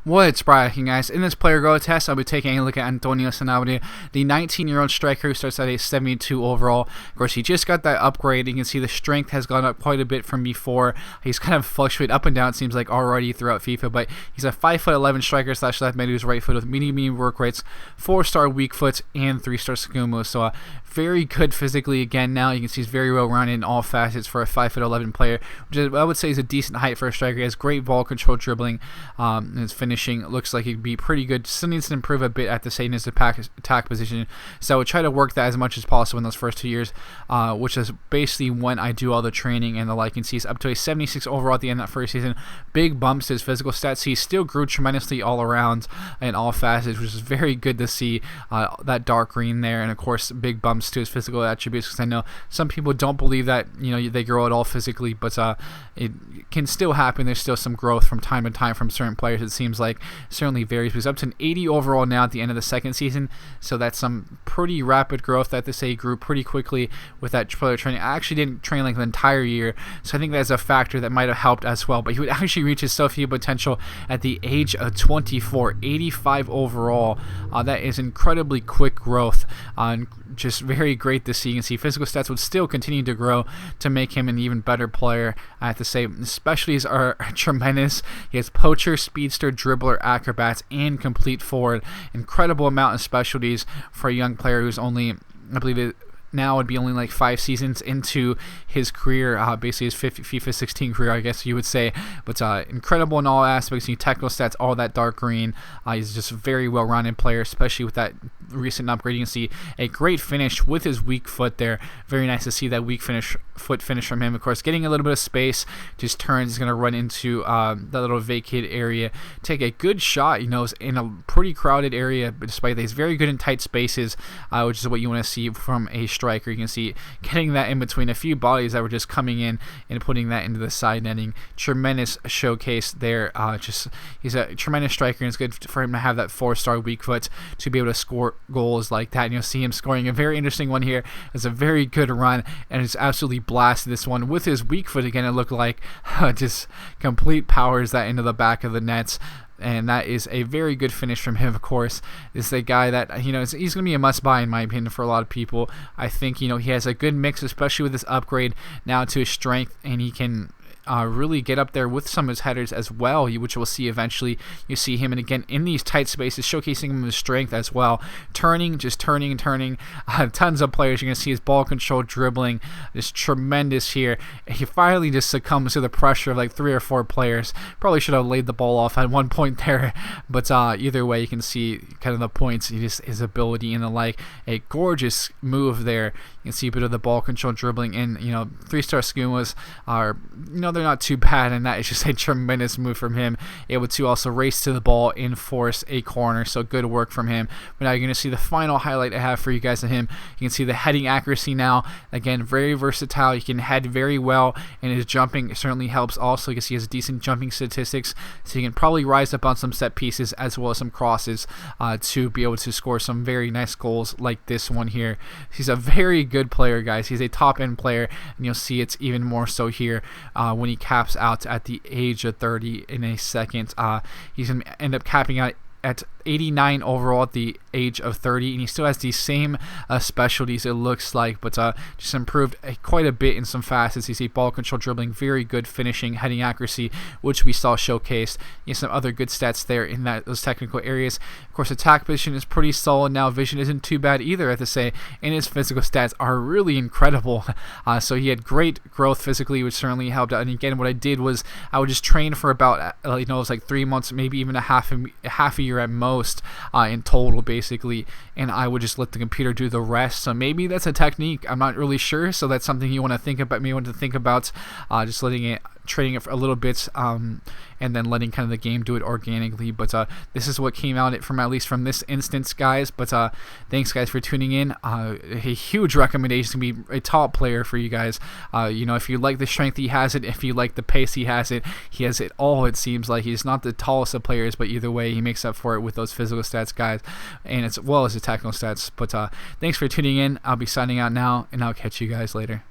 What's bragging, guys? In this player growth test, I'll be taking a look at Antonio Sanabria, the 19-year-old striker who starts at a 72 overall. Of course, he just got that upgrade. You can see the strength has gone up quite a bit from before. He's kind of fluctuated up and down, it seems like, already throughout FIFA, but he's a 5'11" striker slash left mid who's right foot with medium work rates, 4-star weak foot, and 3-star Skumo. So very good physically again now. You can see he's very well rounded in all facets for a 5'11" player, which I would say is a decent height for a striker. He has great ball control, dribbling, and his finishing looks like he'd be pretty good. Still needs to improve a bit at the same as the attack position, so I would try to work that as much as possible in those first 2 years, which is basically when I do all the training and the like. You can see he's up to a 76 overall at the end of that first season. Big bumps to his physical stats. He still grew tremendously all around in all facets, which is very good to see. That dark green there, and of course big bumps to his physical attributes, because I know some people don't believe that they grow at all physically, but it can still happen. There's still some growth from time to time from certain players. It seems like certainly varies. He's up to an 80 overall now at the end of the second season, so that's some pretty rapid growth. That to say, he grew pretty quickly with that player training. I actually didn't train like the entire year, so I think that's a factor that might have helped as well. But he would actually reach his self-heal potential at the age of 24, 85 overall. That is incredibly quick growth. Just very great to see. You can see physical stats would still continue to grow to make him an even better player. I have to say, specialties are tremendous. He has poacher, speedster, dribbler, acrobats, and complete forward. Incredible amount of specialties for a young player who's only, I believe it now would be only like 5 seasons into his career, basically his FIFA 16 career, I guess you would say. But incredible in all aspects. Technical stats, all that dark green. He's just a very well-rounded player, especially with that recent upgrade. You can see a great finish with his weak foot there. Very nice to see that weak foot finish from him. Of course, getting a little bit of space, just turns, he's going to run into that little vacated area, take a good shot, in a pretty crowded area, but despite that, he's very good in tight spaces, which is what you want to see from a striker. You can see getting that in between a few bodies that were just coming in and putting that into the side netting. Tremendous showcase there. He's a tremendous striker, and it's good for him to have that 4-star weak foot to be able to score goals like that. And you'll see him scoring a very interesting one here. It's a very good run, and it's absolutely blasted this one with his weak foot again. It looked like just complete powers that into the back of the nets. And that is a very good finish from him. Of course, this is a guy that he's going to be a must-buy in my opinion for a lot of people. I think he has a good mix, especially with this upgrade now to his strength, and he can really get up there with some of his headers as well, which we'll see eventually. You see him, and again, in these tight spaces, showcasing him his strength as well. Turning and turning. Tons of players. You're going to see his ball control, dribbling, just tremendous here. He finally just succumbs to the pressure of like 3 or 4 players. Probably should have laid the ball off at one point there, but either way, you can see kind of the points, his ability and the like. A gorgeous move there. You can see a bit of the ball control, dribbling, and 3-star Skumas are they're not too bad, and that is just a tremendous move from him. Able to also race to the ball and force a corner, so good work from him. But now you're going to see the final highlight I have for you guys of him. You can see the heading accuracy now. Again, very versatile. He can head very well, and his jumping certainly helps also. You can see he has decent jumping statistics, so he can probably rise up on some set pieces as well as some crosses to be able to score some very nice goals like this one here. He's a very good player, guys. He's a top-end player, and you'll see it's even more so here when he caps out at the age of 30 in a second. He's going to end up capping out at 89 overall at the age of 30, and he still has the same specialties, it looks like, but just improved quite a bit in some facets. You see ball control, dribbling, very good finishing, heading accuracy, which we saw showcased. You have some other good stats there in those technical areas. Of course, attack position is pretty solid now. Vision isn't too bad either, I have to say, and his physical stats are really incredible. So he had great growth physically, which certainly helped out. And again, what I did was I would just train for about it was like 3 months, maybe even a half a year at most, in total, basically, and I would just let the computer do the rest. So maybe that's a technique, I'm not really sure, so that's something you want to think about, just letting it, training it for a little bit, and then letting kind of the game do it organically. But this is what came out from, at least from this instance, guys. But thanks, guys, for tuning in. A huge recommendation to be a top player for you guys. If you like the strength, he has it. If you like the pace, he has it. He has it all, it seems like. He's not the tallest of players, but either way, he makes up for it with those physical stats, guys, and as well as the technical stats. But thanks for tuning in. I'll be signing out now, and I'll catch you guys later.